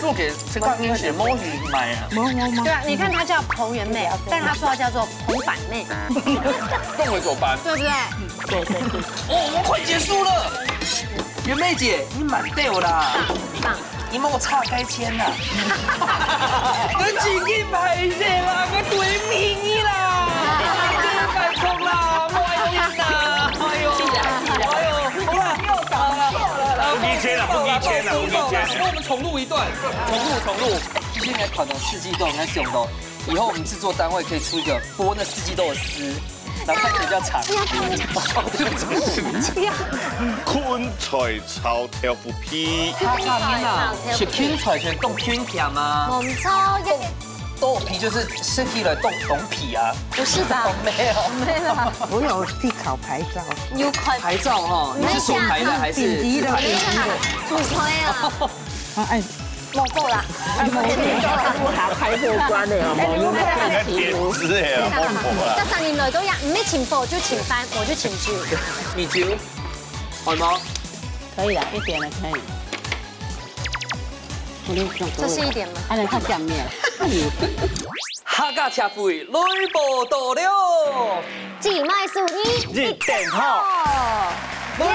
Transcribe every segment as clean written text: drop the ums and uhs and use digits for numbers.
做给这个英写摸鱼买啊？对啊，你看她叫彭元妹，但她说她叫做彭板妹，动为走班，对不对？对。哦，我们快结束了。元妹姐，你满对啦，你帮我岔开签啦。我自己拍摄啦，我对面啦，拜托啦，我爱你啦，哎呦，好了，又倒了，不给签了，不给签了，不给签了。我们重录一段，重录。现在考的四季豆那种豆，以后我们制作单位可以出一个剥那四季豆的丝。然后看起来比较长。昆菜炒豆腐皮。它上面啊，是芹菜全冻菌皮吗？我们超一豆皮就是身体的冻皮啊？不是吧？没有。我有去考牌照。有快牌照哈？你是手牌的还是？顶级的。主推啊！哎。冇够啦！我下批過關嚟，點子嚟啊，幫我啦。得10年來都有，唔係前報就前翻，我就前住。米酒，愛嗎？可以啦，一點了可以。這是一點嗎？還能看醬面。客家茶會來報道了。姊妹數你一點好。來報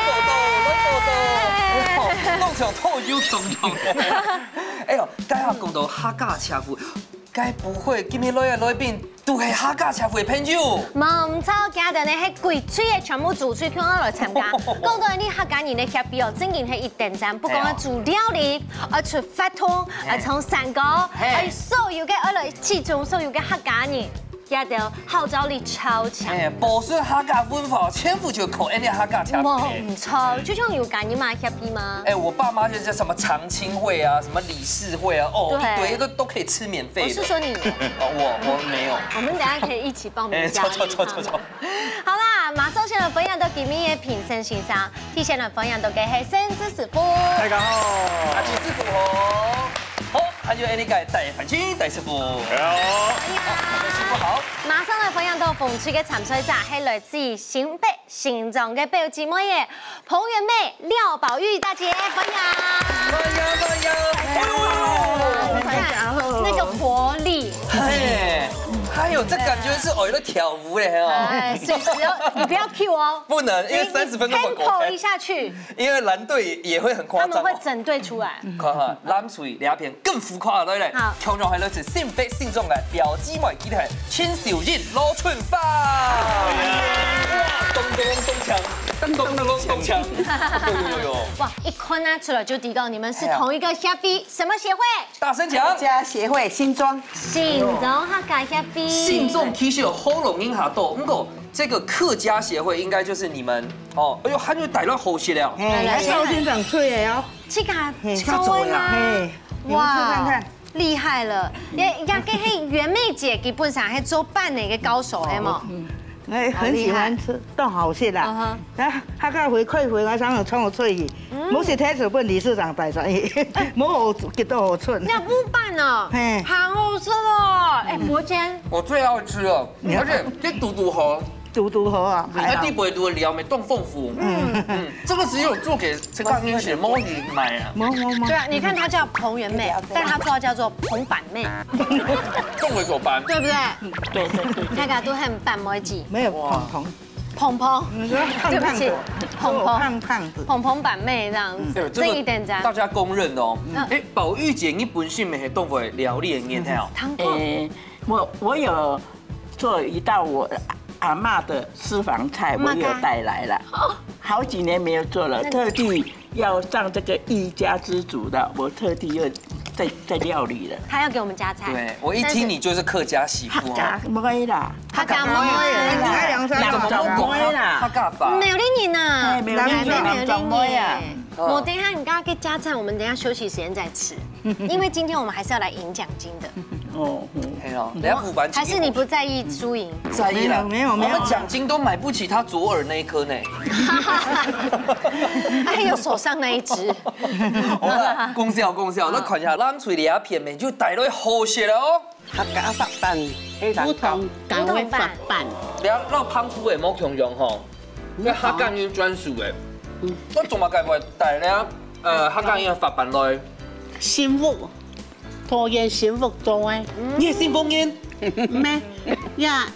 道，弄成透油重重。哎呦，該下講到客家茶會，該不會今日來賓都係客家茶會的朋友？冇錯，今日呢係貴吹嘅全部主吹向我來參加。講到呢客家人嘅協議哦，真係係一定讚，不講做料理，而出發通，而從山歌，而所有嘅來其中所有嘅客家人。也都號召力超強。哎，保順客家文化，全部就靠人哋客家茶會。唔錯，就像有間你買 happy 嗎？哎，我爸媽就叫什麼長青會啊，什麼理事會啊，哦，一堆都可以吃免費的。我是說你。我沒有。我們等下可以一起報名加入。走。好啦，馬上先來分享到今日嘅評審欣賞，提前來分享到嘅係森之師傅。大家好，阿吉師傅好。好，還有呢個大范青大師傅。好。師傅好。馬上來分享到鳳吹嘅參賽者係來自新北新莊嘅表姊妹嘅彭元妹、廖寶玉大姐分享。那個活力。還有這感覺是偶在跳舞嘞哦。哎，隨時你不要 Q 哦。不能，因為30分鐘會過。tempo 一下去。因為藍隊也會很誇張。他們會整隊出來。看下藍隊兩邊更浮誇對咧。好。強壯係來自新北新莊嘅表姊妹，佢哋係千兆英、羅春芳。哇！咚鏘。有。哇！一看啊，出來就知道你們是同一個協會，什麼協會？大聲講。客家協會新莊。新莊客家協會。信眾其實有好容易下到，不過這個客家協會應該就是你們哦。哎呦，還有帶到後續了。來超先生吹的哦。這個走呀！哇，厲害了！也跟迄元妹姐基本上係做扮那個高手係嘛？我很喜歡吃，都好食啦。客家回饋回來，常常衝我吹去。冇是睇住本理事長帶上去，冇好幾多好寸。那不辦呢？好好吃哦！哎，伯堅，我最愛吃了，而且這嘟河。嘟河啊，那地不會嘟料沒凍鳳府。這個只有做給這個英寫摸魚買啊。對啊，你看她叫彭元妹，但她說她叫做彭板妹。動為走班。對不對？對。大家都很板妹子。沒有彭，對不起，彭板妹這樣子，這一點讚。大家公認哦。哎，寶玉姐，你本身咪係動為料理嘅嘢睇我有做一道我阿嬷的私房菜，我有帶來了，好幾年沒有做了，特地要上這個一家之主的，我特地又在料理了。他要給我們加菜。對，我一聽你就是客家媳婦。客家妹啦，客家妹，客家法。沒有你呢，沒有你啊。我等一下你剛剛給加菜，我們等一下休息時間再吃，因為今天我們還是要來贏獎金的。哦，還是你不在意輸贏？在意啦，沒有，我們獎金都買不起他左耳那一顆呢。還有手上那一隻。好啦，恭喜，那看下咱嘴裡片面就帶來好食了哦。客家法辦，不同崗位法辦。你啊，那胖虎的冇強用吼，因為客家人專屬的。我做乜介會帶咧？客家人法辦來。新婦。拖延幸福多哎。你也信封烟？咩呀？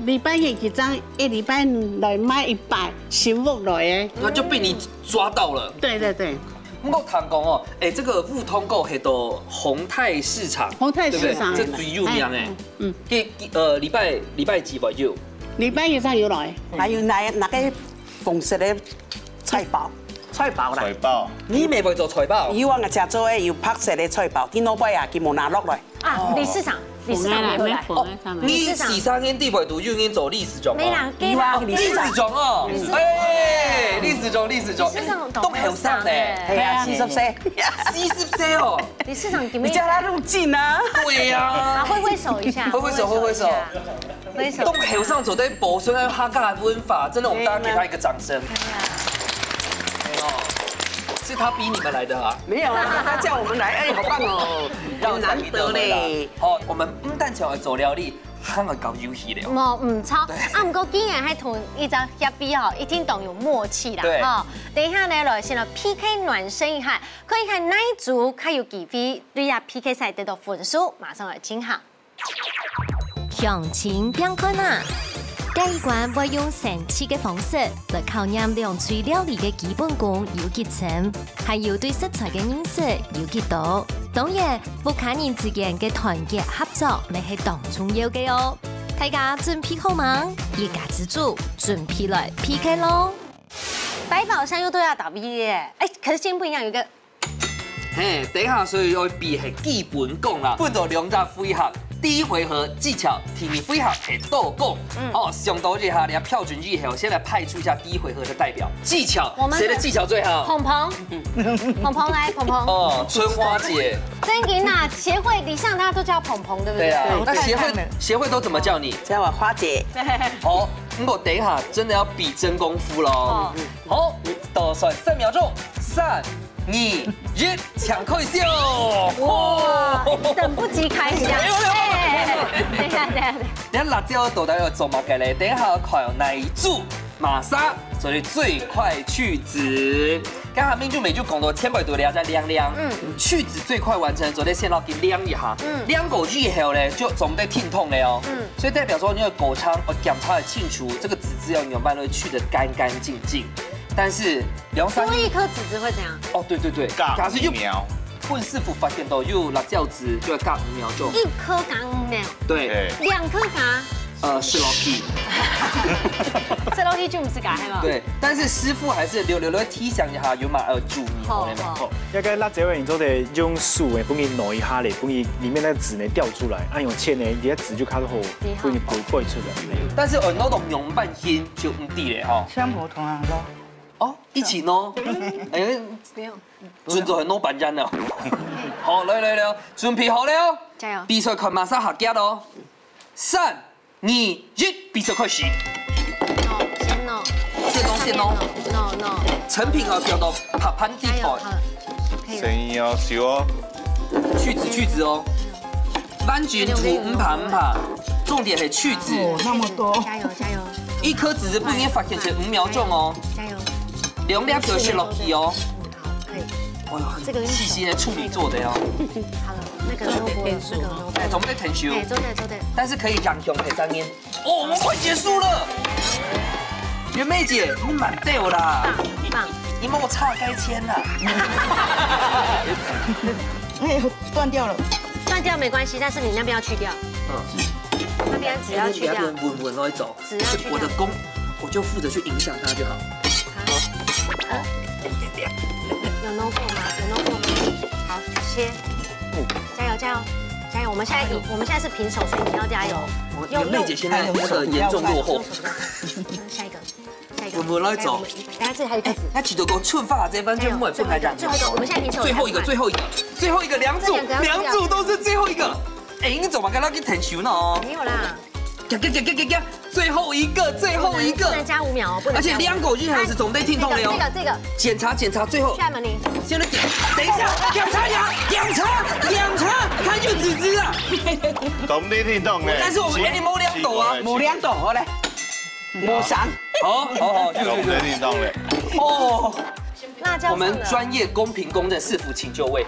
礼拜日几张，一礼拜来买100，幸福来哎。那就被你抓到了。对对对。我谈讲哦，这个富通购系到宏泰市场，宏泰市场这最有名哎。礼拜几吧有？礼拜日上有来。还有那个红色的菜包。菜包啦，菜包，你妹会做菜包？以往个食做诶有白色的菜包，电脑摆啊，佢冇拿落来。啊，理事长没回来。你13年地位都又应做历史中没啦，以往历史中哦，哎，历史中，都后生嘞，系啊，40岁，40岁哦，理事长，你叫他入境啊？对呀，挥手一下，挥手，都后生做对保存那客家文化，真的，我们大家给他一个掌声。是他逼你们来的啊？没有啊，他叫我们来，哎，好棒哦，好难得嘞。好，我们不但像做料理，还会搞游戏了。唔错，啊，不过竟然还同一张协比哈，一定懂有默契啦。哈，等一下呢，来先来 PK 暖身一下，可以看哪一组还有几飞对呀 PK 赛得到分数，马上来请下。向前变看啊！第一关要用神奇嘅方式来考验两嘴料理嘅基本功有几层，还有对食材嘅认识有几多。当然，夫妻人之间嘅团结合作你系当重要嘅哦。大家准备好吗？一家之主准备来 PK 咯。百宝箱又都要打 V 耶，哎，可是今天不一样，有一个。嘿，等一下，所以要比系基本功啦，分做2只回合。第一回合技巧，第二回合系倒讲。哦，上多一下，你要票准以后，先来派出一下第一回合的代表。技巧，谁的技巧最好？鹏鹏来，鹏鹏。哦，春花姐。真给呐，协会底下大家都叫鹏鹏，对不对？对啊。那协会都怎么叫你？叫我花姐。好，我等一下真的要比真功夫喽。好，倒算3秒钟，3、2、1，抢快秀！哇，等不及开始。等一下。等辣椒豆豆要做乜嘅咧？等一下看哪一组玛莎做的最快去籽。刚才民主美就讲到千百度了再晾，去籽最快完成，昨天先要给晾一下，晾过以后呢就总得挺痛的哦，所以代表说你的狗肠检查的清楚，这个籽质要牛拌会去得干干净净。但是多一颗籽会怎样？哦，对，加5秒。混师傅发现到有辣椒籽就要加5秒钟。1颗加5秒。对。2颗加。是老 K。这老 K 就不是加系嘛？对，但是师傅还是留提醒一下，有嘛注意。好。一个辣椒呢，你做得用水呢，帮你挪一下嘞，帮你里面那个籽呢掉出来，按用切呢，你的籽就开始好，帮你不会出来。但是很多种用半天就唔地嘞哈。香葡同样咯。哦，一起喏。哎，不用。准做很多板人了。好，来，准备好了。加油。比赛看马上下架喽。3、2、1，比赛开始。先喏。No。成品啊，叫做拍盘地台。声音要小哦。去籽哦。番菌涂唔拍，重点是去籽。那么多。加油。1颗籽不应该发现前5秒钟哦。加油。 2粒就是落去哦。可以。哇，这个细心的处理做的哦。好了，那个总不得腾修。做对。但是可以让熊陪3年。哦，我们快结束了。袁妹姐，你蛮对啦。棒。你帮我擦该签啦。哎呦，断掉了。断掉没关系，但是你那边要去掉。那边只要去掉。稳来走。只要去掉。我的功，我就负责去影响它就好。 有 no 过吗？好，切。加油！我们现在是平手，所以你要加油。我妹姐现在那个严重落后。下一个。我们来走。等下这里还有一个籽。那取得个寸发这番就不会太燃。最后一个，我们现在平手。最后一个，2组都是最后一个。哎，你怎么跟他给腾球呢？没有啦。 最后一个，不能加5秒哦，不能。而且2口日还是总得听痛的哦。这个。检查最后。下门铃。先来等一下，两叉，看就籽汁啊。总得听痛嘞。但是我们给你摸2斗啊，摸2斗好嘞。摸3。好，总得听痛嘞。哦。辣椒。我们专业、公平、公正，市府请就位。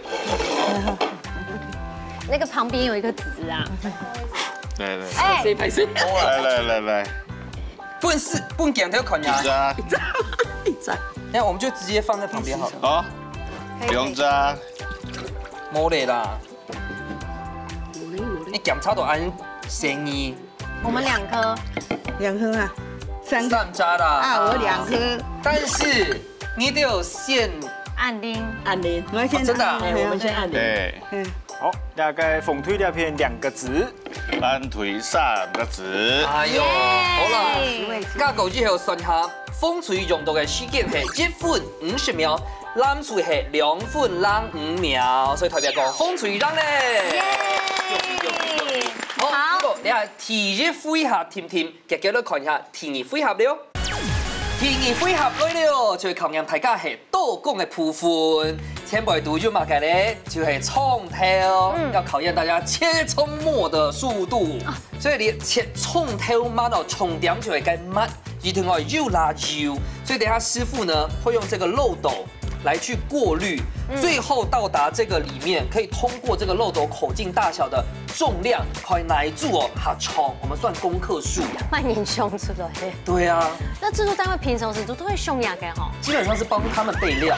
那个旁边有一个籽啊。来来，哎，来，不讲它看呀。一张，那我们就直接放在旁边好了。好，不用扎。冇嘞啦。你检查到按生意。我们2颗。 2颗啊，3扎啦。啊，我2颗。但是你得有先按铃，我先真的啊，我们先按铃。对，好，大概凤腿那片2个字，按腿3个字。哎呦，好啦，加狗之後算下，風吹用到嘅時間係1分50秒，攬水係2分5秒，所以代表講風吹讓咧。好，你係第一回合甜甜，嘅幾多看一下第2回合了。第2回合來了，就係考驗大家係多功嘅部分。前輩讀咗乜嘅咧，就係蔥頭，要考驗大家切蔥末的速度。所以你切蔥頭末到重點就係該末，一定要又辣油。所以等下師傅呢會用這個漏斗來去過濾，最後到達這個裡面，可以通過這個漏斗口徑大小的重量，可以拿住哦，下蔥，我們算公克數。萬年凶出來。對啊，那製作單位平常時都會凶呀嘅吼。基本上是幫他們備料。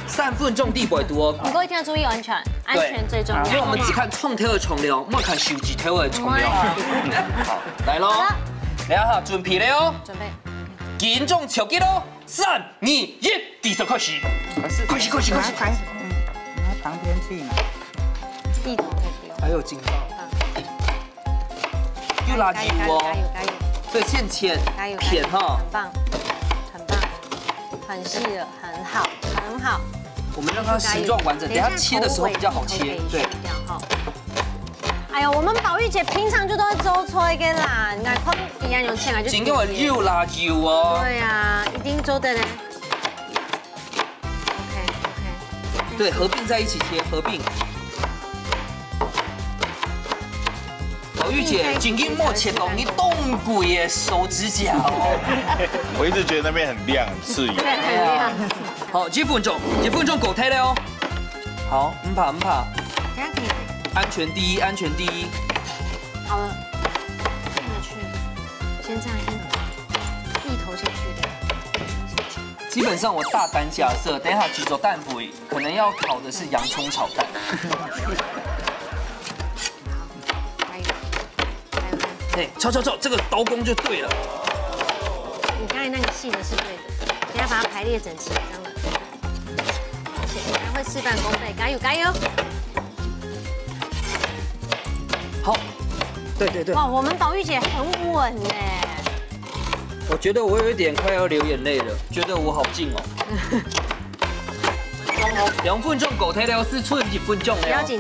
3分鐘地不毒哦。不過一定要注意安全，安全最重要。因為我們只看蔥頭的重量，莫看手指頭的重量。好，來咯，嚟下準備了哦。準備。緊張超級咯，3、2、1，比賽開始。開始。拿旁边去嘛。地头可以不用。還有警告。又辣油哦。加油。所以先切片哈。很棒，很細了，很好。我們讓它形狀完整，等下切的時候比較好切。對。哎呦，我們寶玉姐平常就都會做錯嘅啦，你看一樣用切來就。整個話又辣油哦。對啊，一定做的呢。OK。對，合併在一起切，合併。寶玉姐，緊緊莫切到你凍鬼嘅手指甲哦。我一直覺得那邊很亮，很刺眼。對，很亮。好，1分鐘狗胎了哦。好，唔怕。等下可以。安全第一，安全第一。好了，进得去，先这样，一头先去的。基本上我大胆假设，等一下举手蛋肥可能要烤的是洋葱炒蛋。对，炒，这个刀工就对了。你刚才那个细的是对的，等下把它排列整齐，这样的。而且等下会事半功倍，加油！好，对。哇，我们宝玉姐很稳呢。我觉得我有一点快要流眼泪了，觉得我好近哦。2分鐘狗胎了是出1分鐘了。不要緊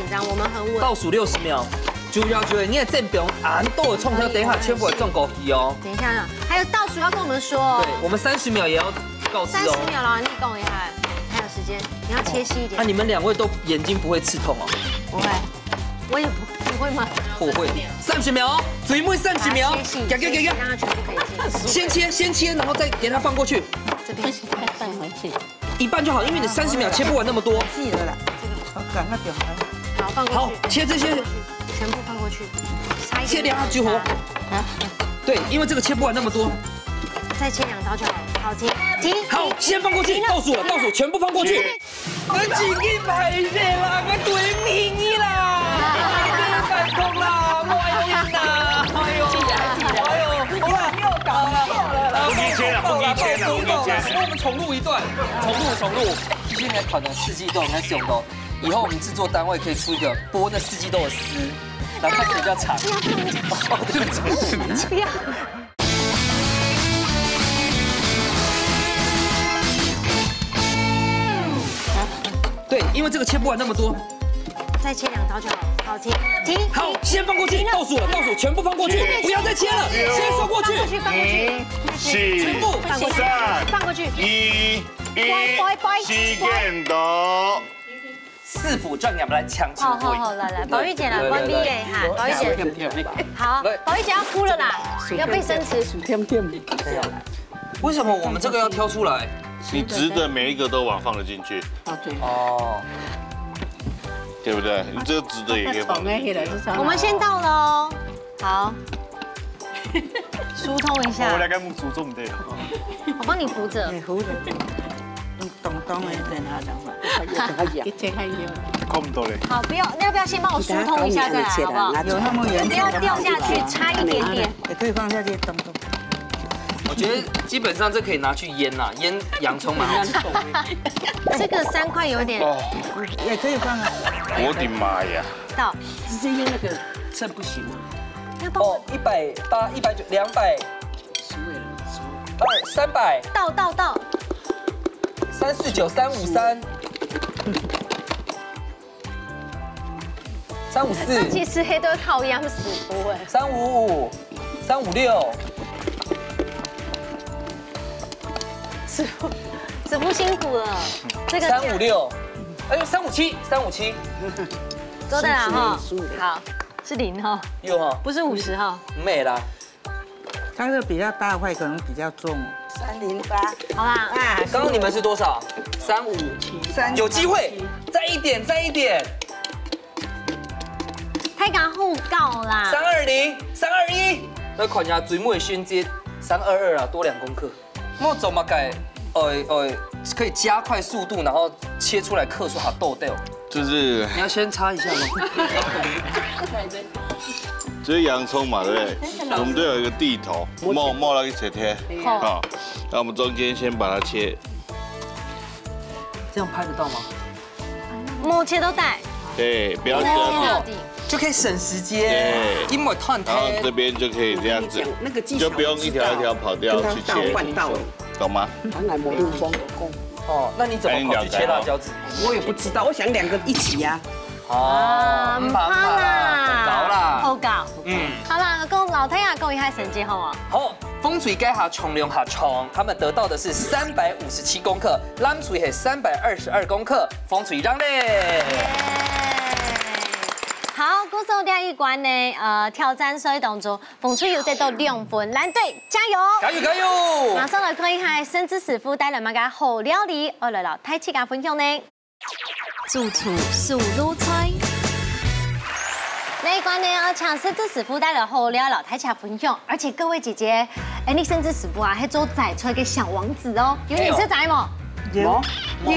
張，我們很穩。倒數60秒，主要就是你的正表按豆的衝頭，等一下全部會中狗皮哦。等一下，還有倒數要跟我們說。對，我們30秒也要告知哦。30秒了，你跟我一下，還有時間，你要切細一點。那你們2位都眼睛不會刺痛哦？不會，我也不。會嗎？我會。30秒，嘴妹30秒，給，讓它全部可以切。先切，然後再給它放過去。這邊放回去，一半就好，因為你30秒切不完那麼多。細了啦，好，趕快點。好，放過去。好，切這些，全部放過去。切2下去火。對，因為這個切不完那麼多。再切2刀就好了。好，停。好，先放過去，倒數了，全部放過去。我自己排泄啦，我對面你啦。太痛啦！我要贏啦！哎呦，好啦，又搞了，不給錢了，我們重錄一段，重錄。其實你可能四季豆，你看這種豆，以後我們製作單位可以出一個剝那四季豆的絲，然後看起來比較長。對不起，不要。對，因為這個切不完那麼多。再切2刀就好。好，停。好，先放過去，倒數了，全部放過去，不要再切了，先收過去。放過去。全部放過去。放過去。1，時間到。師傅將入來搶機會。好，來，寶玉姐來，關閉嘅哈，寶玉姐。好，寶玉姐要哭了啦，要被生吃。為什麼我們這個要挑出來？你直的每一個都往放得進去。哦。对不对？你这个直的也可以放。我们先倒了哦。好，疏通一下。我来个木煮重的。我帮你扶着。扶着。咚咚的，等他讲话。一切还有。看不到嘞。好，不要，那要不要先帮我疏通一下再来，好不好？有那么远，不要掉下去，差一点点。也可以放下去，咚咚。我觉得基本上这可以拿去腌啦，腌洋葱嘛。这个3块有点。也可以放啊。我的妈呀！倒。直接用那个秤不行吗？哦，180、190、200、300。倒。 349、353、354。其实黑都靠央死不会。355、356。师傅辛苦了。这个356，哎呦，357，做得了哈。好，是0哈。有哈，不是50哈。没啦。它这个比较大块，可能比较重。308。好啦，刚刚你们是多少？357。有机会，再一点。太敢互告啦。320、321。那款下水母的熏接322啊，多2公克。我怎么改？可以加快速度，然后切出来克出好豆豆。就是你要先擦一下吗？这是洋葱嘛，对不对？我们都有一个地头，冒那个切贴。好，那我们中间先把它切。这样拍得到吗？摸切都带。对，不要这样子，就可以省时间。对，因为烫然后这边就可以这样子，就不用一条一条跑掉去切，懂吗？哦，那你怎么跑去切辣椒籽？我也不知道，我想2个一起呀。哦，唔怕啦，搞啦，好搞。好啦，讲老太爷讲一下成绩好啊。好，风水该下重量下重，他们得到的是357公克，蓝水是322公克，风水让嘞。好，故事第一关呢，挑战赛当中，风吹有得到2分，蓝队加油！加油！马上来看一下生之师傅带来乜嘅好料理，我来太七嘅分享呢。主厨素卤菜。那一关呢，要请生之师傅带来好料老太七分享，而且各位姐姐，你生之师傅啊，还做宰出一个小王子哦，因为你是宰么？有，应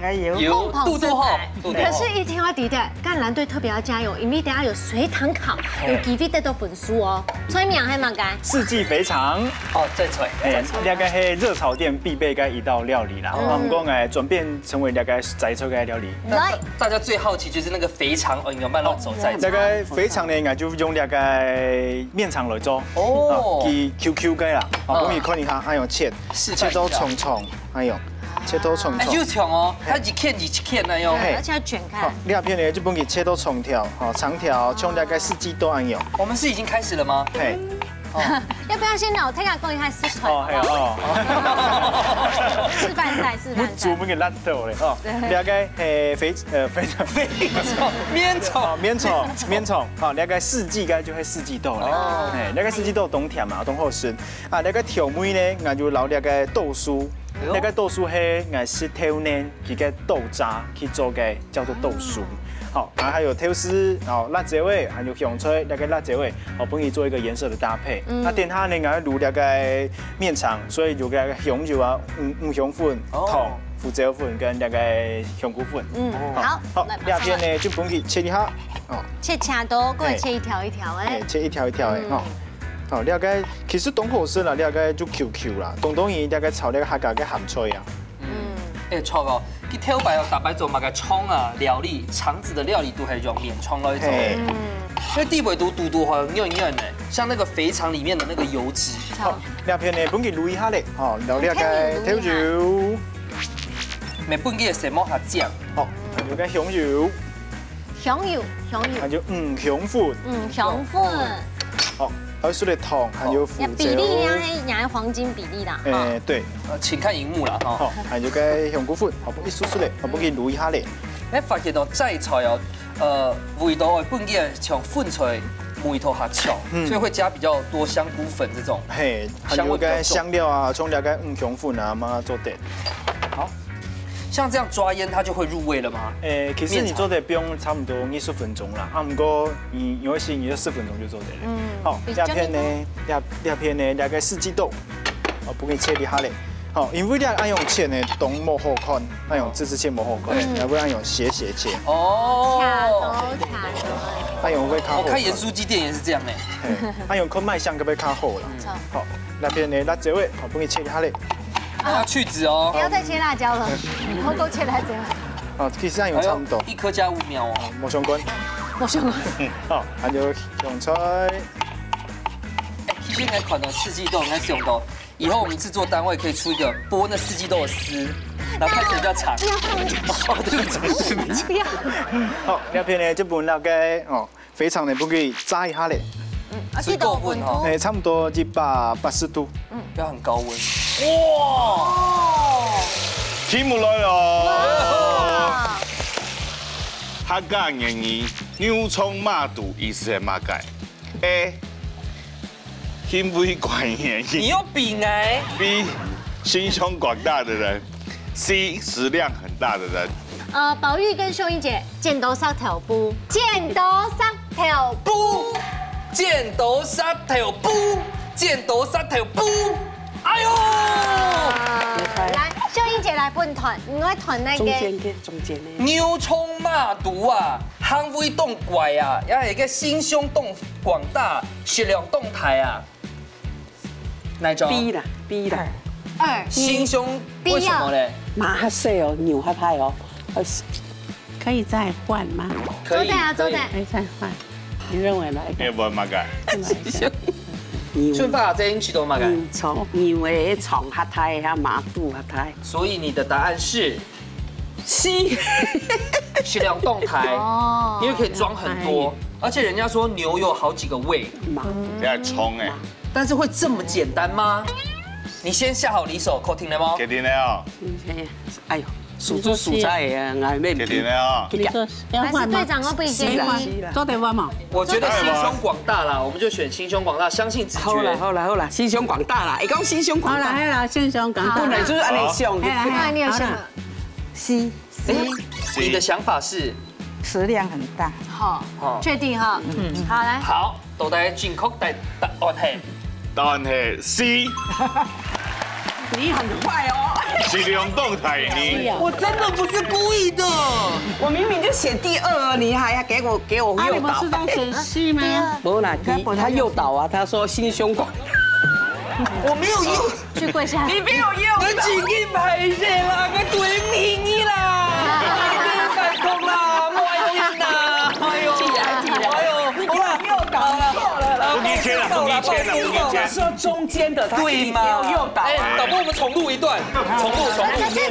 该有。有，肚后。可是一定要记得，赣蓝队特别要加油，因为等下有随堂考，有机会得到分数哦。吹名还蛮干。四季肥肠。哦，再吹。大概是热炒店必备的一道料理啦。我们讲转变成为大概宰出的料理。来，大家最好奇就是那个肥肠，有慢慢走在。大概肥肠呢，我就用大概面肠来做。哦。QQ 嘅啦，我们看一下，还有切到葱葱，还有。切到葱葱，就长哦，它一片那样，而且要卷开。两片呢就帮你切到长条，长条，从大概4季都安用。我们是已经开始了吗？嘿。要不要先老太太讲一下试传？哦，示范赛。不煮不给烂豆嘞哦。大概肥肠，面肠，好，大概4季该就会4季豆嘞。哦。大概4季豆冬甜嘛，冬后生。啊，大概调味呢，我就捞大概豆酥。那个豆酥係我是挑呢，佢嘅豆渣去做嘅，叫做豆酥。好，然后还有挑絲，然後辣椒味，還有香菜，那個辣椒味，好，幫你做一個顏色的搭配。那點下呢，我滷那個面腸，所以就那個香油啊，五香粉、糖、胡椒粉跟那個香菇粉。好。好，兩片呢就幫佢切一下。哦。切恰多，各位切一條一條誒。切一條一條誒，哈。好，了解，其實冬後生啦，了解就 QQ 啦，冬伊了解炒那個客家嘅鹹菜啊。錯哦，佢挑白哦，大白做嘛個蔥啊料理，腸子的料理都係用麵蔥來做。因為地尾都嘟好嫩嫩的，像那個肥腸裡面的那個油脂。好，兩片呢，幫佢滷一下咧，哦，了解挑油。咪幫佢食摸下醬。好，了解香油。香油。還有香粉。香粉。好。還有少啲糖，還有胡椒。比例也黃金比例啦。對。請看熒幕啦，哈。好，還有個香菇粉，好，幫佢酥酥咧，好，幫佢滷一下咧。你發現到齋菜哦，味道本嘅像粉菜味道較強，所以會加比較多香菇粉這種。嘿，還有個香料啊，從了解香粉啊，嘛做得。好。像这样抓腌，它就会入味了吗？其实你做的不用差不多20分钟啦，不过你有些你就4分钟就做得了。好，两片呢，大概4季豆，不给切一下嘞。好，因为你按用切呢，动无好看，按用直切无好看，要不然用斜切。哦。按用会卡好。我看盐酥鸡店也是这样嘞。按用靠卖香个要卡好啦。好，那片呢，辣椒味，好，不给切一下嘞。要去籽哦。不要再切辣椒了，以后都切辣椒。哦，其实按用差不多。1颗加5秒哦。冇相关。好，按就用菜。其实应该款的四季豆应该是用到。以后我们制作单位可以出一个剥那4季豆的丝，然后看谁比较长。不要放进去。不要。好，两片呢，这本大概非常的不可以炸一下嘞。是够温哦。差不多180度。不要很高温。哇！题目来了。客家谚语：牛葱马肚意思是嘛解 ？A. 品味管严，你又比哎 B 心胸广大的人 ，C 食量很大的人。宝玉跟秀英姐剪刀石头布，剪刀石头布，剪刀石头布，剪刀石头布，哎呦！来，秀英姐来分团，你来团那个中间的牛葱马肚啊，行为动怪啊，也係個心胸動廣大，食量動態啊。哪一種 B 啦，B 啦。2心胸為什麼呢？馬較細哦，牛較大哦。可以再換嗎？可以啊，周仔。可以再換。你認為哪一個？要不然嘛解？順發這應該都嘛解。從牛的腸較大，遐馬肚較大。所以你的答案是 C， 食量動態，因為可以裝很多，而且人家說牛有好幾個胃。這係蔥誒。但是會這麼簡單嗎？你先下好離手，扣停了嗎？決定了哦。哎呦，數珠數菜嘅，我咩？決定了哦。你說要換嗎？隊長，我不一定換，都得換嘛。我覺得心胸廣大啦，我們就選心胸廣大，相信直覺。好啦，心胸廣大啦，會講心胸廣大。好啦，心胸廣大。本來就是安尼想的。你有什麼 C， 你的想法是？食量很大。好，確定哈。好來。好，到底正確答案係？答案係 C。你很快哦。食量動態你。我真的不是故意的，我明明就寫第2，你還要給我誘導。你不是在選 C 嗎？沒啦，他誘導啊，他說心胸廣。我沒有用。去跪下。你沒有用。我自己拍攝啦，我對面你啦，拜託啦，冇愛用啦，哎呦，好啦，誘導啦，不給錢了，不給錢了，不給錢。說中間的，他一定要誘導。哎，導播我們重錄一段，重錄。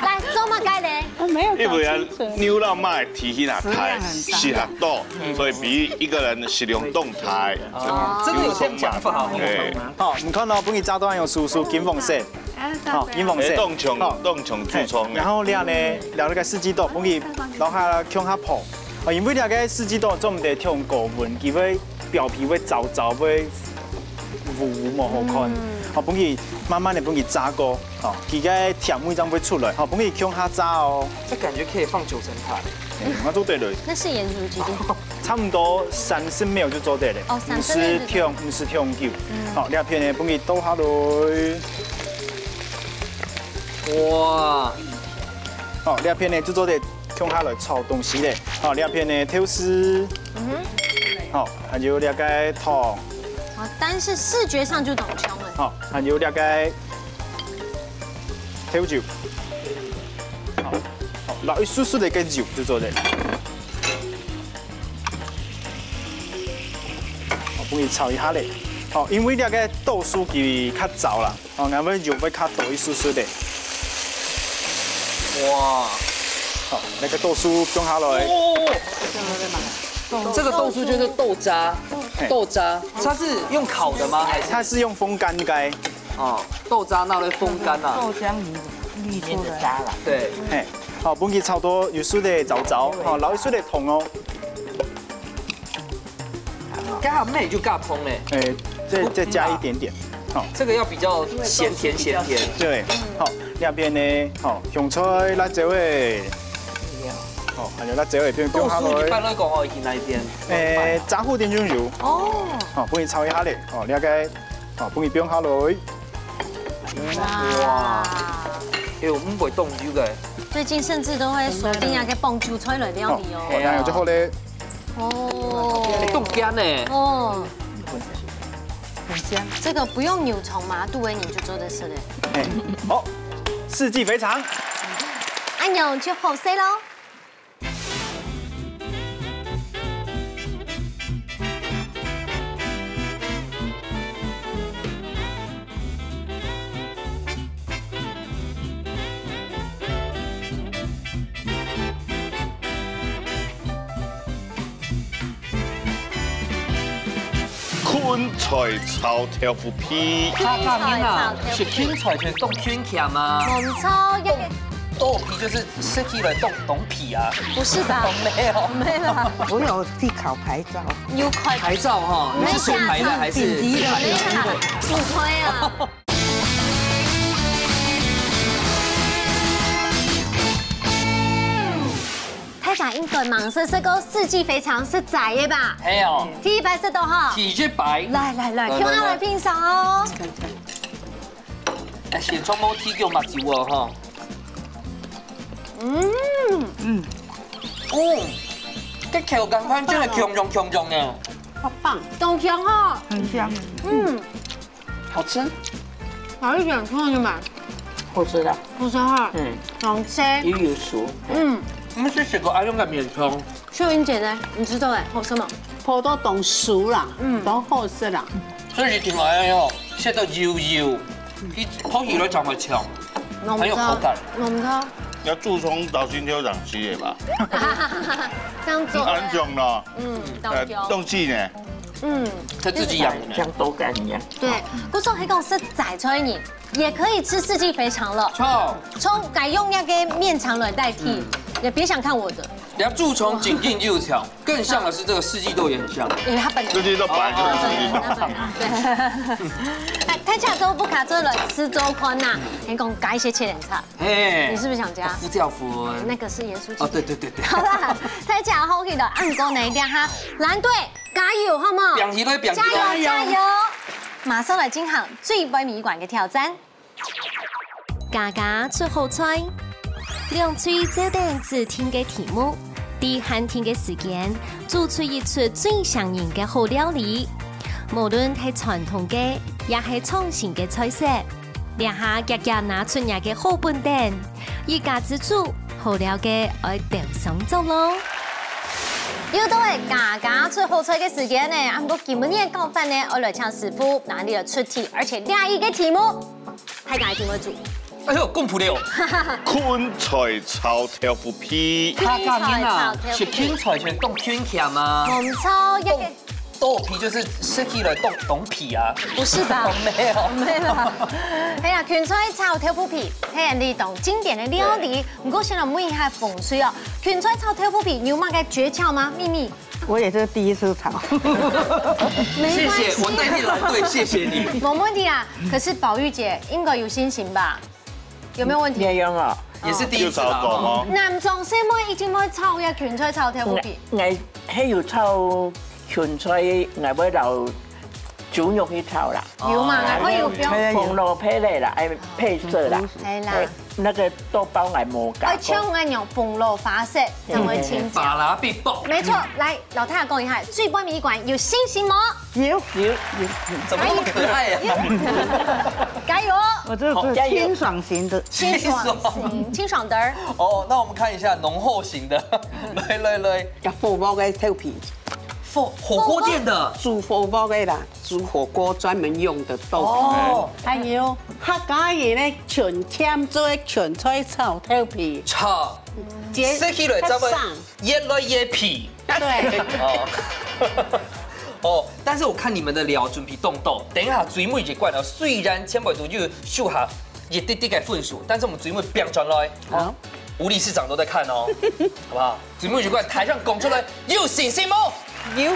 來，做乜解呢？沒有。因為牛肉嘛的體型啊太細很多，所以比一個人的食量動態。真的有這樣講法？對。好，唔看到本日炸都用叔叔金鳳色，好金鳳色，凍窮煮蔥。然後呢，料那個4季豆，本日留下向下泡。因為那個4季豆做唔得用高溫，佢會表皮會皺皺，會糊冇好看。好，本日慢慢的本日炸過，好，佢個甜味將會出來。好，本日向下炸哦。這感覺可以放9層塔。我做對了。那是鹽酥雞。差不多30秒就做得了。哦，50條9。好，兩片呢，本日倒下來。哇！好，兩片呢就做得向下來炒東西咧。好，兩片呢調絲。好，還有兩個糖。好，單是視覺上就懂兇了。好，還有兩個調酒。好，落一絲絲的個酒就做得了。好，幫佢炒一下咧。好，因為兩個豆酥佢較糟啦，哦，我們肉會較多一絲絲的。哇！好，那個豆酥放下來。這個豆酥就是豆渣，它是用烤的嗎？還是？它是用風乾蓋。哦，豆渣那類風乾啊。豆漿裡面的渣啦。對。嘿，好，本期炒多有水的糟糟，好，撈水的桶哦。加咩就加烹嘞。再加一點點。好，這個要比較鹹甜。對，好，下边呢，吼，香菜、辣椒诶，哦，还有辣椒诶，边豆下来。酥一般来讲哦，去那边。炸好点酱油。哦。哦，帮伊炒一下咧，哦，了解，哦，帮伊冰下来。哇！哎，我们不会冻酒嘅。最近甚至都会锁定那个蹦韭菜来料理哦。然后最后咧。哦。冻干呢。哦。很香。这个不用扭虫嘛，杜维你就做得出来。哎，好，四季肥肠。按钮就好食喽。芹菜炒豆腐皮，它干面啊，是芹菜就是冻芹菜吗？红葱一个豆皮就是吃起来冻皮啊？不是吧？没有，没有。我有去烤牌照，有快牌照哈，你是手牌的还是自牌的？主推啊！太长应该忙色个四季肥肠是仔的吧？还有体白色的哈，体质白。来，叫他来品尝哦。哎，现场冇体叫目睭喎哈。这口感反正係強壯嘅，好棒，懂香哈，很香。好吃。好一点，看你们，好吃的，好吃哈，好吃。有熟。我们是食過阿勇嘅麵腸。秀英姐呢？你知道哎，好什麼？葡萄冻熟啦，都好食啦。所以聽來哦，食到油，好魚類就係長，很有口感。我唔錯。要注重到心挑長期嘅吧？這樣做。安種咯。凍雞呢？它自己養的，像豆干一樣。對，嗰種係講是仔菜你也可以吃四季肥腸了。錯，從改用那個麵腸來代替，也別想看我的。要注重緊硬又強，更像的是這個四季豆也很像，因為它本來四季豆本來就是四季豆。對，太恰都不卡做了，吃周寬呐，你講加一些切點菜，你是不是想加？佛教佛，那個是鹽酥雞。哦，對。好啦，太恰好去了，按過哪一點哈？藍隊加油好冇？加油！馬上來進行最杯米館嘅挑戰。家出好菜，兩嘴照定只聽嘅題目，啲限定嘅時間，做出一出最上癮嘅好料理。無論係傳統嘅，也係創新嘅菜式，兩下家拿出nhà嘅好本店，一家之主好料嘅愛掉上做咯。又到係家出好菜嘅時間呢，按個今日嘅教法呢，我來請師傅拿嚟出題，而且另一個題目，太家題目組。哎呦，咁普了！芹菜炒豆腐皮，它干面啊，是芹菜就是凍芹菜嗎？紅葱一個。豆皮就是吃起來凍皮啊？不是吧？沒有。係啊，芹菜炒豆腐皮係人哋當經典嘅料理。不過現在問一下風水哦，芹菜炒豆腐皮，你有乜嘅訣竅嗎？秘密？我也是第一次炒。謝謝，我帶你來對，謝謝你。冇問題啊，可是寶玉姐應該有信心吧？有沒有問題？一樣啊，也是第一次啦。男裝先妹已經可以炒一芹菜炒豆腐皮。我係要炒芹菜，我要留豬肉去炒啦。有嘛？我有標。紅蘿配類啦，愛配色啦。係啦。那個豆包我冇加。我請我用紅蘿發色，就會清潔。法拉必爆。沒錯，來老太太講一下，最杯米館有信心嗎？有。怎麼那麼可愛呀？加油！我這個是清爽型的。清爽的。哦，那我們看一下濃厚型的，來。要火鍋嘅豆皮。火鍋店的煮火鍋嘅啦，煮火鍋專門用的豆皮。哦，還有客家人咧全添做嘅芹菜炒豆皮，炒，食起來就會越來越皮。對。哦，但是我看你們的料準備凍豆，等一下水妹一罐哦，雖然千百度就數下一滴滴嘅分數，但是我們水妹變轉來，好，吳理事長都在看哦，好不好？水妹一罐台上拱出來，有信心嗎？有，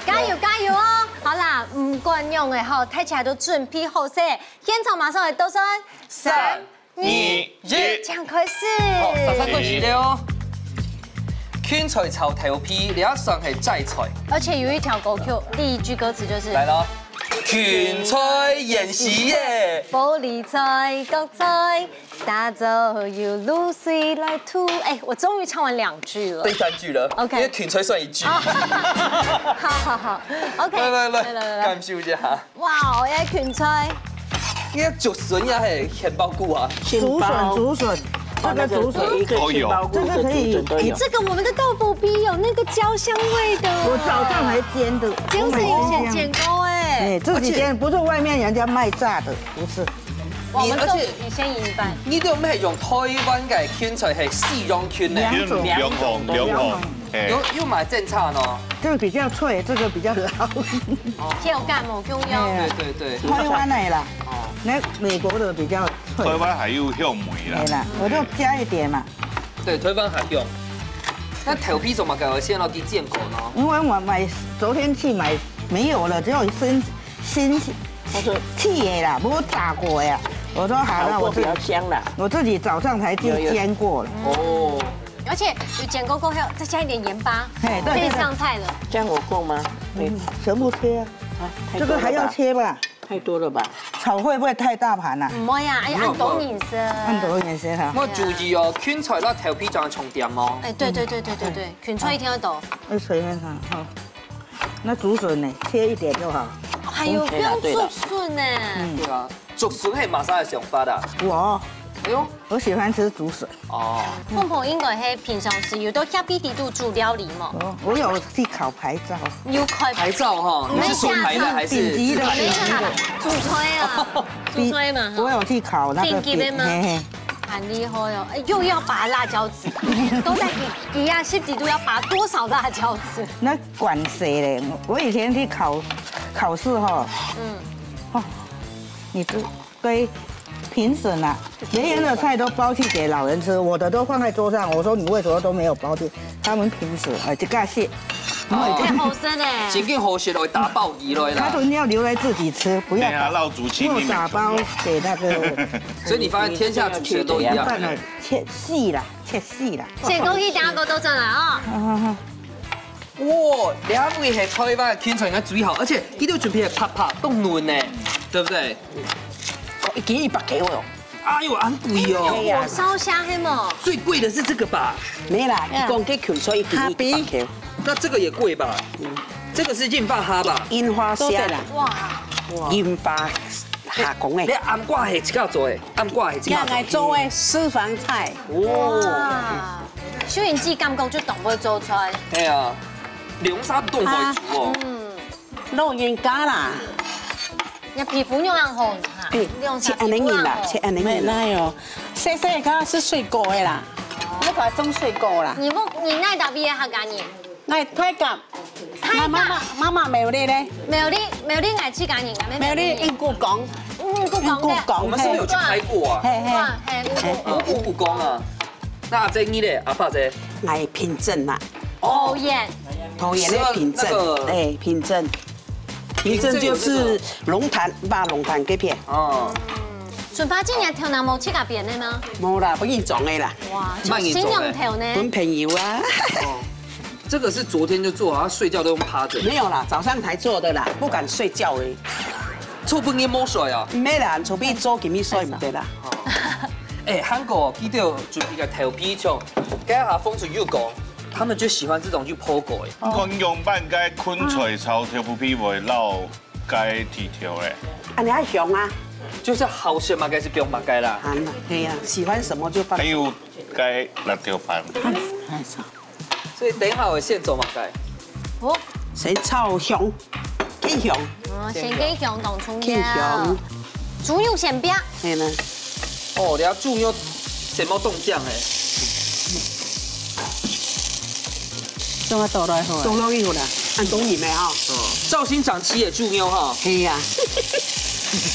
加油加油哦！好啦，唔管用的吼，睇起来都准备好势，现场马上来倒算3、2、1，这样开始。好，13開始了哦。圈菜炒頭皮，你一上係齋菜。而且有一條歌曲，第一句歌詞就是來咯，圈菜演習耶。玻璃菜、角菜，打造由露水來塗。哎，我終於唱完2句了。第3句了。OK。因為圈菜算1句。好。OK。來，感受一下。哇，我要圈菜。呢個竹筍也係獻包菇啊。竹筍。这个竹笋一个杏鲍菇，这个可以。这个我们的豆腐皮有那个焦香味的。我早上还煎的，就是以前煎过哎。自己煎，不是外面人家卖炸的，不是。我们都以前一般。呢度咩係用台灣嘅圈菜係絲絨圈咧？兩紅。要買正餐哦。这个比较脆，这个比较老。口感冇咁樣。對。台灣的啦，那美國的比較脆。台灣還有香梅啦。對啦，我就加一點嘛。對，台灣還有。那頭皮怎麼搞？先攞啲煎過呢？因為我昨天去買沒有了，只有新氣的啦，沒有炸過呀。我說好了，比較香啦。我自己早上才去煎過了。哦。而且有煎過後，再加一點鹽巴，可以上菜了。這樣我夠嗎？全部切啊！這個還要切吧？太多了吧？炒會不會太大盤啊？唔會啊，哎，按倒顏色。按倒顏色哈。我注意哦，圈菜啦頭皮仲係重點哦。哎，對，圈菜一定要倒。那隨便看，好。那竹筍呢？切一點就好。還有不用竹筍呢？對啊，竹筍係馬上係想法的。哎呦，我喜歡吃竹筍。哦。鳳鳳應該係平常時有到下邊地度煮料理嘛？我有去烤牌照。有開牌照哈？你是屬牌的還是？頂級的。煮菜啊，煮菜嘛。我有去烤那個。頂級的嗎？很厲害哦！又要拔辣椒籽，都在底下10幾度要拔多少辣椒籽？那管誰嘞？我以前去考試哈，你對評審啊，別人的菜都包去給老人吃，我的都放在桌上。我說你為什麼都沒有包去？他們評審這個蟹，太好食嘞！真正好食來打爆魚來啦。他說你要留來自己吃，不要打包給那個。所以你發現天下主食都一樣。切細啦，切細啦。先講起第一個都上來啊！哇，兩位係台灣嘅圈菜應該最好，而且呢度準備係拍拍凍嫩呢，對不對？一斤100幾喎。哎呦，很貴哦！火燒蝦係嗎？最貴的是這個吧？沒啦，一公斤圈菜1斤100幾。那這個也貴吧？這個是印花蝦吧？櫻花蝦啦。哇！櫻花蝦講嘅。你暗掛係自己做嘅，暗掛係自己做。我做嘅私房菜。哇！小燕子感覺就懂會做菜。係啊，兩沙凍為主哦。老人家啦。你皮膚用暗紅嚇，切安尼面啦，切安尼面啦喏，細細個是水果的啦，那個種水果啦。你那打邊客家人？我泰甲，媽媽苗栗咧，苗栗係客家人㗎咩？苗栗英故港，我們是沒有去拍過啊。五股港啊。那阿姐你咧，阿爸姐？我平鎮啦。桃園的平鎮，哎，平鎮。平鎮就是龍潭，把龍潭嗰片。哦。順發今日條南冇切甲邊的嗎？冇啦，不嚴重的啦。哇，新用條呢？本朋友啊。這個是昨天就做好，睡覺都用趴着。沒有啦，早上才做的啦，不敢睡覺誒。做半夜冇睡啊？沒啦，除非做給你睡唔得啦。哎，韓國記得準備個頭皮醬，加下風水又講。他們就喜歡這種去剖果誒。講用半該昆菜炒條布皮會撈該鐵條咧。啊，你還香啊？就是好食嘛，該是不用嘛該啦。對呀，喜歡什麼就放。還有該辣條飯。所以等一下我先做嘛該。哦。先炒香，雞香。先雞香當蔥料。豬肉先煸。係啦。哦，你要豬肉什麼凍醬誒？做我倒落去，倒落去啦，按東鹽嘅哈。紹興長期嘅豬肉哈。係呀。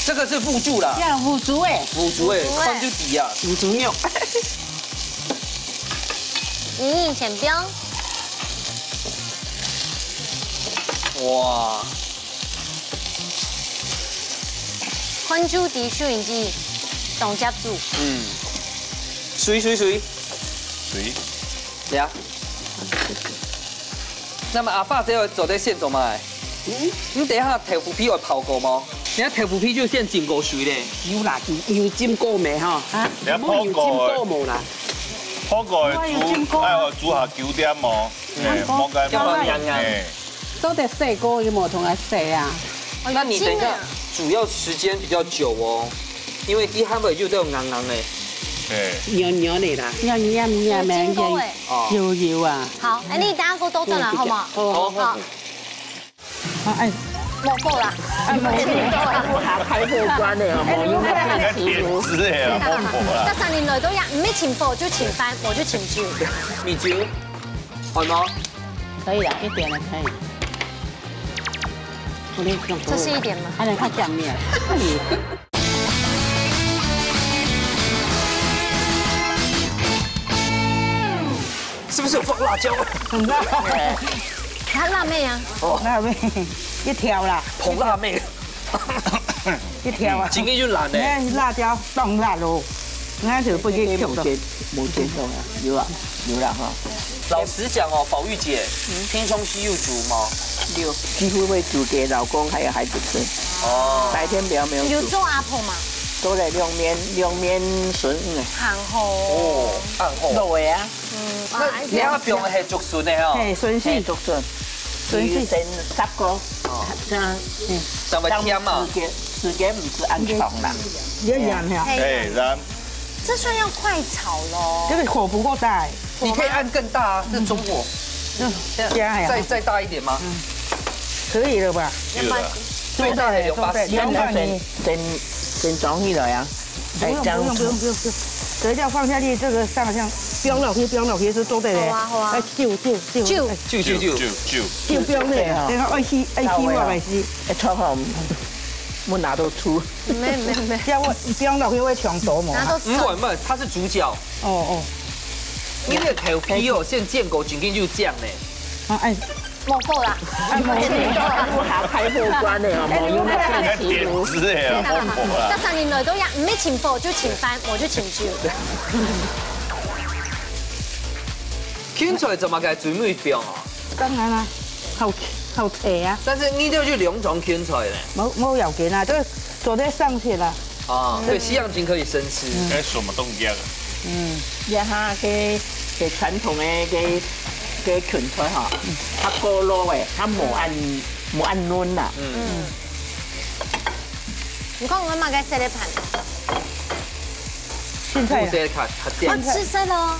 這個是腐豬啦。呀，腐豬誒。腐豬誒，放就底啊。腐豬肉。你先煸。哇！昆珠的收音机，董家煮。水。水。呀。那么阿爸这要做在现做嘛？你等一下豆腐皮会泡过吗？你看豆腐皮就先浸过水咧。有啦，有浸过未哈？你泡过浸过无啦？泡过的煮，爱煮下9點哦。冇解冇。都得洗過，有冇同佢洗啊？那你等一下，煮要時間比較久哦，因為啲蝦尾就都有硬嘅。黏的啦，要經過誒。有啊。好，哎，你等下過多陣啦，好唔好？好。哎，冇夠啦。開過關的哦，冇用點子嘅啊，冇冇啦。得3年來都一，唔係前火就前翻，我就前煮。米酒，係嗎？可以啦，一點了可以。這是一點嗎？還能看醬面。是不是有放辣椒？很辣，它辣妹啊！辣妹一條啦，捧辣妹，一條啊。今天就辣你咧。看辣椒凍辣咯，你看就不給嗑到。冇見到啊，有啊，有啦哈。老實講哦，寶玉姐，平常時有煮嗎？有，幾乎會煮給老公還有孩子吃。哦。白天比較沒有煮。有做阿婆嘛？做了兩面筍嘅。韓後。哦，暗號。肉嘅啊。那你阿用係竹筍嘅哦。嘿，筍絲，竹筍。筍絲成10個。哦。這樣。但係甜嘛。時間唔是安長啦。要鹽呀。然。這算要快炒咯。這個火不夠大。你可以按更大啊，是中火。加呀。再大一點嗎？可以了吧？最大的280。先裝起來啊！不用，這要放下去，這個上像標老皮是做對的。好啊。哎，就燒標的，然後愛洗我來洗。炒好，冇拿到出。沒。這樣我標老皮會搶手嘛？唔係，它是主角。哦。因為頭皮哦，先見過緊緊就醬咧。哎。冇夠啦，冇下開過關的哦，冇用那個點子嘅啊，冇冇啦。得3年來都一，唔係前火就前翻，我就前煮。芹菜怎麼個最尾標啊？當然啦，好切啊！但是你都要2種芹菜咧。冇要緊啊，就是做在上去啦。啊，對，西洋芹可以生吃。誒，什麼東西啊？一下嘅傳統嘅芹菜嚇，它過攞嘅，它冇按嫩啦。你看我媽該洗的盤。現在我吃色咯，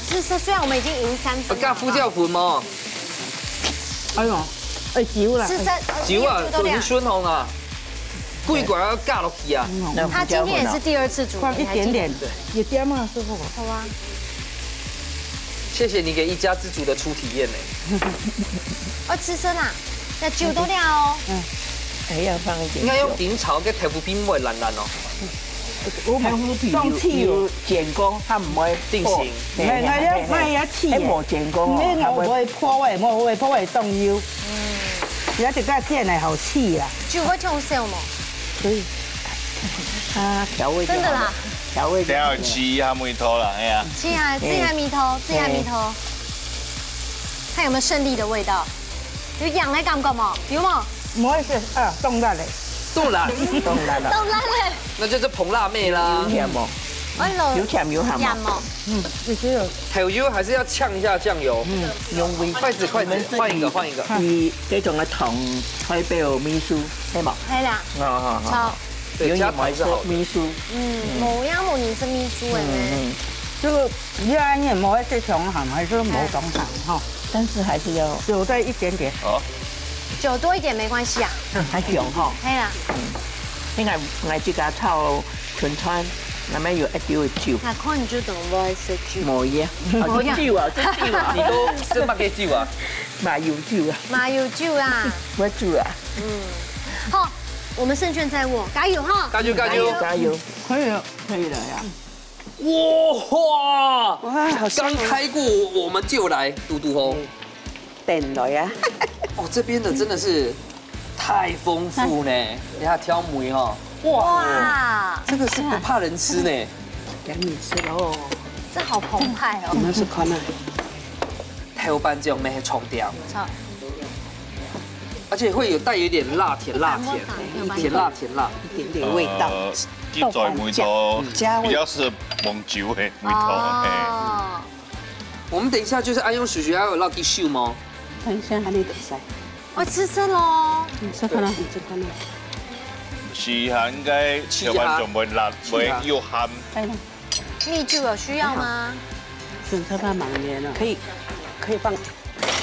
吃色。雖然我們已經贏3分。加胡椒粉麼？哎呦，少啦。吃色。少啊，都已經酸紅啊。貴罐要加落去啊。他今天也是第2次煮。放一點點，一點嘛，師傅。好啊。謝謝你給一家之主的初體驗呢。我吃色啦，要酒都了哦。還要放一點。應該用點炒嘅豆腐片唔會爛爛哦。豆腐皮要煎過，它唔會定型。唔係要切。冇煎過哦，它唔會破壞，冇會破壞凍油。而家這個煎係好切啦。酒會調色嗎？可以。啊，調味。真的啦。調味。等下吃下米頭啦，哎呀。吃下米頭，看有沒有勝利的味道。有羊的感覺嗎？有嗎？冇事啊，凍辣嘞。凍辣嘞。那就是捧辣妹啦。有甜冇？有甜有鹹嗎？必須有。頭油還是要嗆一下醬油。用微筷子，換一個。呢種嘅糖可以俾我米酥，係冇？係啦。好。有鹽還是米酥？冇呀，冇你是米酥誒。這個鴨也冇一些重鹹，還是冇重鹹哈。但是還是要酒再一點點。哦。酒多一點沒關係啊。還香哈。係啦。你我自家炒芹菜，那麼有一啲酒。那看你就懂唔愛食酒。冇嘢。冇酒啊，真酒啊！你都食乜嘅酒啊？麻油酒啊。麻油酒啊。我酒啊。好。我們勝券在握，加油哈！加油！可以了呀！哇！剛開過我們就來，嘟嘟吼，電來啊！哦，这边的真的是太丰富呢，你看挑梅哈，哇，这个是不怕人吃呢，给你吃喽。这好澎湃哦。那是看啊。台湾这种梅冲掉，而且会有带有点辣甜，甜辣，一点点味道。鸡仔梅头比较适合蒙酒的梅头。我们等一下就是安用叔叔要有烙鸡秀吗？等一下，还没得塞。我吃色喽。吃看了，吃看了。是哈，应该台湾就没辣，没又咸。蜜酒有需要吗？准备放满面了，可以放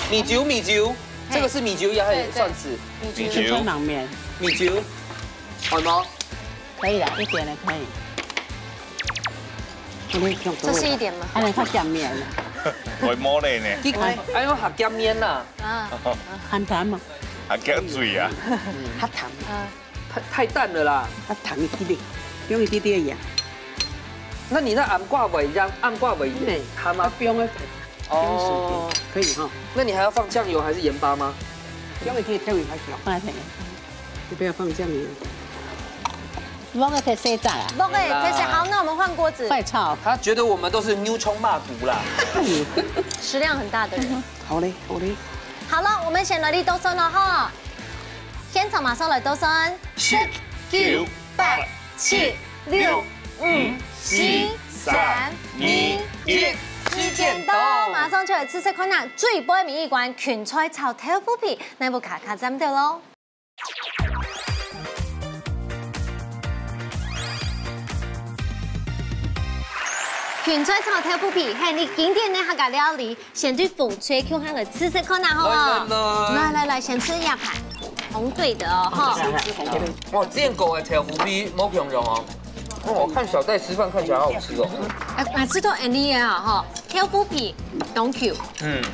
米酒，这个是米酒还是蒜子？米酒满面，米酒，好吗？可以了，一点了可以。这是一点吗？还能放酱面了。会摸嘞呢。还有下咸面呐。含糖嘛。还加水啊。含糖。太淡了啦。含糖一点点，用一点点盐。那你那暗挂尾让暗挂尾它吗？不用哦，可以哈。那你还要放酱油还是盐巴吗？酱油可以调味还行，放在这里。你不要放酱油。放个特色炸啊！不会，特色好，那我们换锅子。快炒。他觉得我们都是牛葱骂毒啦。食量很大的人。好嘞，好嘞。好了，我们先来倒酸了哈。现场马上来倒酸。10、9、8、7、6、5、4、3、2、1，时间到，马上就来吃看下最杯面一罐芹菜炒豆腐皮，那部卡针到咯。芹菜炒豆腐皮係你經典的客家料理，先對風吹口下來吃看下好唔好？來，先吃一盤紅對的哦，哈。哇，這個嘅豆腐皮冇平庸哦。哦，看小戴吃飯看起來好好吃哦。吃到 Andy 嘅哈，豆腐皮凍球，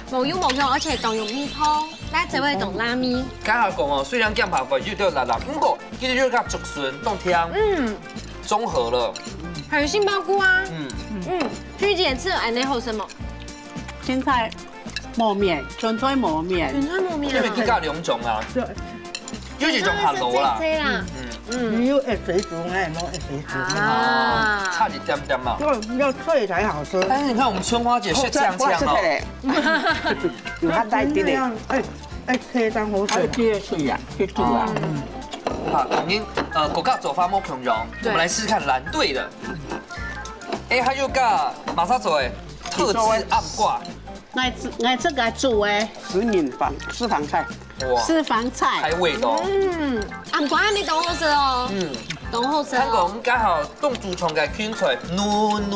冇香，而且凍用米湯，來這位凍拉米。剛才講哦，雖然醬扒飯就都辣辣，不過其實就是較足順凍香，綜合了。還有杏鮑菇啊，居姐吃安內後什麼？芹菜磨面，芹菜磨面，因為佢加兩種啊，有一種下爐啦。你有水煮，还有没有水煮？差一點點嘛。要脆才好吃。但是你看我們春花姐是這樣哦，有它帶啲咧。切當好水。第二次呀，去煮啊。好，我們國家做法冇平庸，我們來試試看藍隊的。還有個馬上做誒特製暗掛。我這個煮誒私房菜。私房菜，開胃的。暗掛你凍好食哦。凍好食。香港我們剛好凍豬腸嘅芹菜嫩。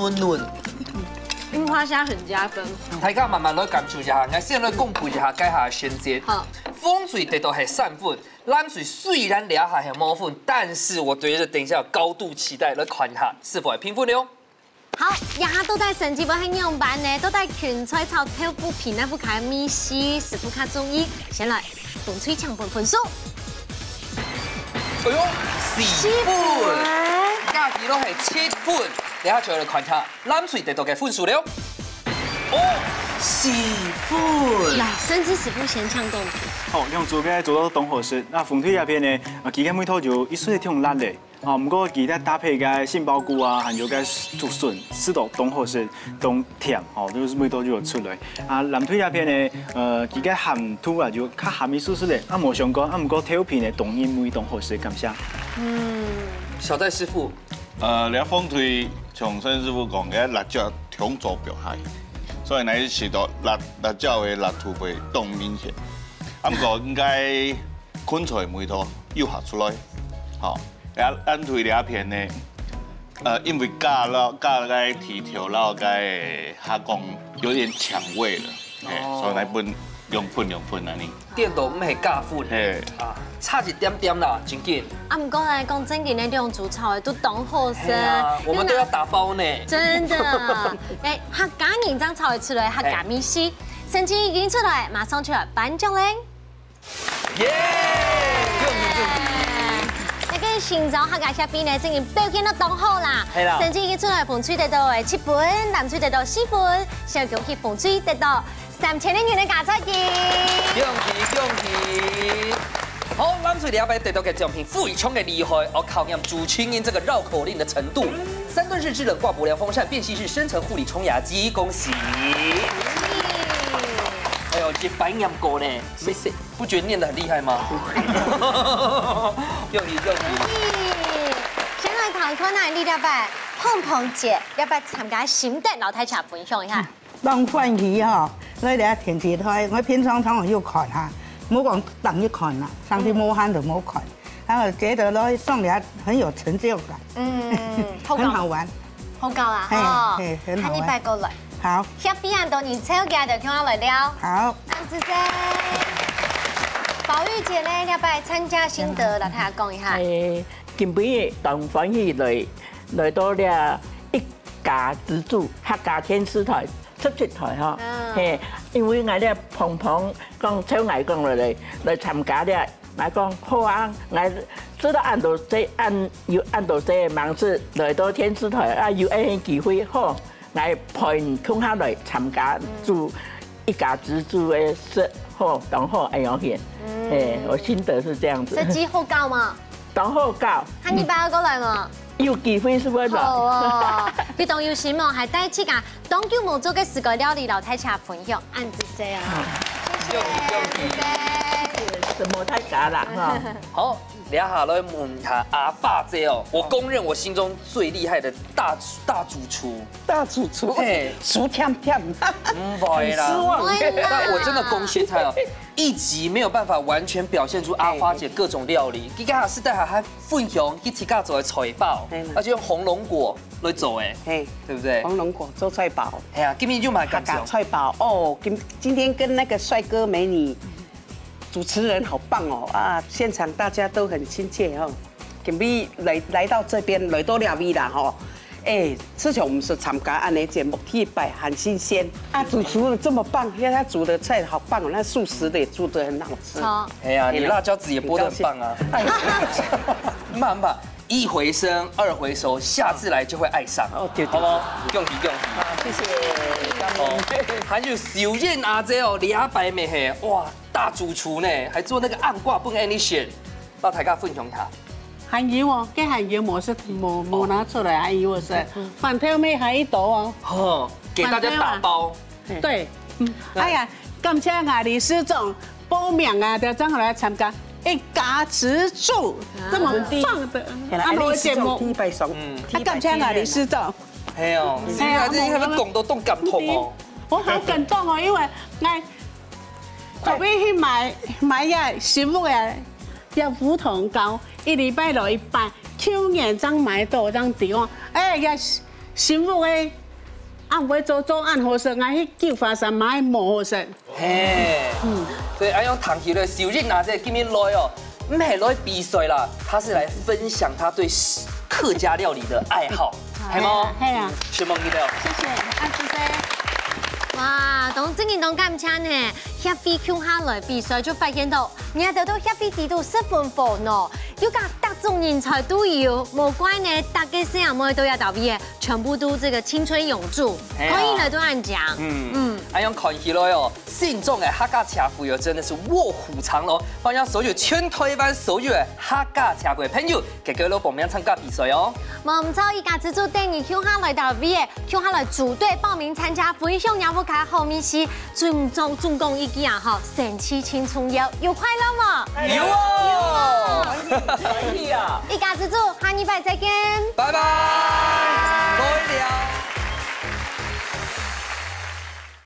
櫻花蝦很加分。大家慢慢來感受一下，我先來公布一下介下先節。好。風水得到係散粉，冷水雖然兩下係冇粉，但是我對着等一下有高度期待來看下是否係平分了。好，一下都帶神奇寶係樣版呢，都帶芹菜炒豆腐皮那副卡米西，食副卡中醫。先來風吹搶分分數。哎呦，4分，家己都係7分，等下再來看下冷水得到嘅分數了。哦，4分。來，甚至食副先搶東西。好，用做嘅做到凍好食。那風推入邊呢，其他每套就一水挺辣嘅。啊，唔過其他搭配嘅杏鮑菇啊，還有嘅竹筍，吃到凍好食，凍甜，哦，都是味道就有出來。啊，南推入邊呢，其他鹹土啊就較鹹味絲絲咧，啊冇上講，啊唔過豆皮呢凍煙味凍好食，感謝。小戴師傅，你風推從新師傅講嘅辣椒強做表海，所以你食到辣椒嘅辣度會凍明顯。啊唔過應該昆菜味道又下出來，好。咱推兩片呢，因為加了個提調，然後個下講有點搶味了，所以那本用粉啊你。電腦唔係加粉，差一點點啦，真緊。啊，唔過來講真嘅呢種煮炒都凍好食，我們都要打包呢。真的，客家人將炒嚟出來，客家米絲，神奇已經出來，馬上出來頒獎咧。耶！跟新州客家下邊呢，正然表現得當好啦。係啦。甚至已經出來風吹得到7分，南吹得到4分，小恭喜風吹得到3000元的加菜机。恭喜恭喜！好，咱最200得到的奖品非常的厉害，我考验主持人这个绕口令的程度。3吨式制冷挂薄凉风扇，便携式深层护理冲牙机，恭喜！哎呦，这白念过呢，谢谢，不觉得念得很厉害吗？恭喜恭喜！先来考考那你了拜，碰碰姐要不要参加心得老太茶分享一下？当饭鱼哈，那俩天气台，我平常常要看哈，冇讲等一看啦，上次冇看就冇看，然后觉得咯送俩很有成就感，很好玩，好搞啊，哦，很好玩。你拜过来。好，下边很多年抽家就看我来了。好，安子姐，宝玉姐呢，要不要参加心得？老太太讲一下。今晡当欢喜来到了一家之主客家天师台17台哈，嘿，因为我咧碰碰讲抽我讲来参加咧，我讲好啊，我知道按到这忙是来到天师台啊，有一机会好。来陪空下来参加住一家之主的设好当好哎样去，我心得是这样子。设计好搞吗？当好搞。喊你爸过来嘛？有机会是不是？好哦，你当有心嘛，还带去噶当久冇做嘅4个料理老太茶分享，安子姐啊，谢谢。什么太假啦哈。好。俩下来问下阿爸姐哦，我公认我心中最厉害的大主厨。大主厨，嘿，熟甜甜，不会啦，失望。但我真的恭喜他哦，一集没有办法完全表现出阿花姐各种料理，佮下是带还分享去自家做的菜包，而且用红龙果来做诶，对不对？红龙果做菜包，哎呀，今天就买客家菜包哦。今天跟那个帅哥美女。主持人好棒哦啊！现场大家都很亲切哦。今天来到这边来到了位啦哈，之前我们是参加安尼节目替拜很新鲜啊，主厨这么棒，因为他煮的菜好棒哦，那素食的也煮得很好吃。哎呀，你辣椒籽也剥得很棒啊。慢慢一回生，二回熟，下次来就会爱上。哦，对，好不好？恭喜恭喜！谢谢。还有小燕阿姐哦，200美嘿，哇，大主厨呢，还做那个暗挂本 Anything， 到大家分享下。含油哦，这含油我是没拿出来，含油是饭条妹还一斗哦。哦，给大家打包。对，哎呀，感谢啊理事长报名啊，就正好来参加。一家之主这么棒的阿罗节目，他感谢啊理事长。哎呦，现在这他们讲都动感动哦。我好感动哦，因为我特别去买呀新屋呀，要胡同糕，1礼拜落1摆，去年才买到张地方，呀新屋的。按袂做按好生，啊去9华山买无好生。嘿，所以用唐起的小日拿这今天来哦，唔系来比赛啦，他是来分享他对客家料理的爱好，系吗？系啊，全部记得。谢谢，安谢谢。哇，当真人当感谢呢，遐飞抢下来比赛就发现到，人家得到遐飞地图10分饱呢，有甲各种人才都有，无怪呢，大家生阿妹都要到毕业，全部都这个青春永驻，可以了都按讲。还用看起来哦，信众的客家茶会哦，真的是卧虎藏龙，欢迎所有全台湾所有的客家茶会朋友，给各位报名参加比赛哦。唔错，一家之主带你抢下来到毕业，抢下来组队报名参加，分享也不卡后面是总共一件哈，神奇青春有快乐吗？有哦，可以啊！一家之主，下礼拜再见，拜拜，再聊。